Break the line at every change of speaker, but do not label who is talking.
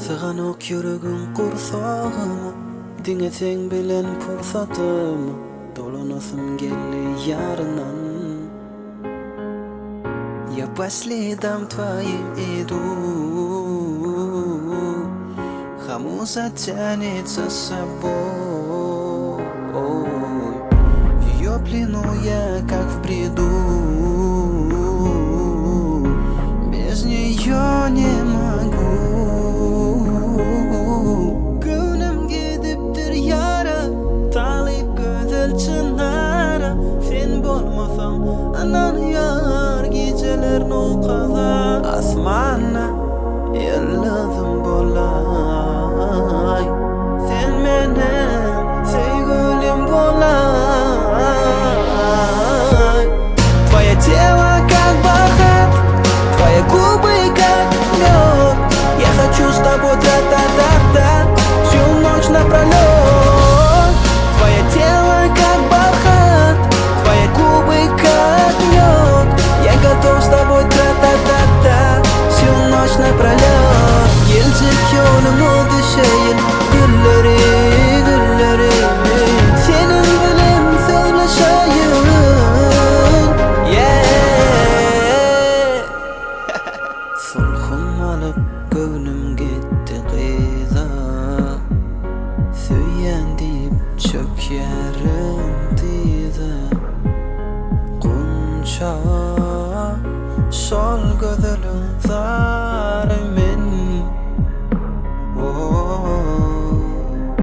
Sığanok yüregim qursağıma, diňeseň bilen pursatyma, dolanasym geldi yarından. Я последом твоим иду, кому затянется с собой. В ее плену я как в бреду, без нее не могу. Günüm gidipdir yara, talip güzel çınara. Sen bolmasam anan yar, geceler no kaza. Asmana yıldızım bolay, sen menem sevgilim bolay. Твоя тело как бархат, твои губы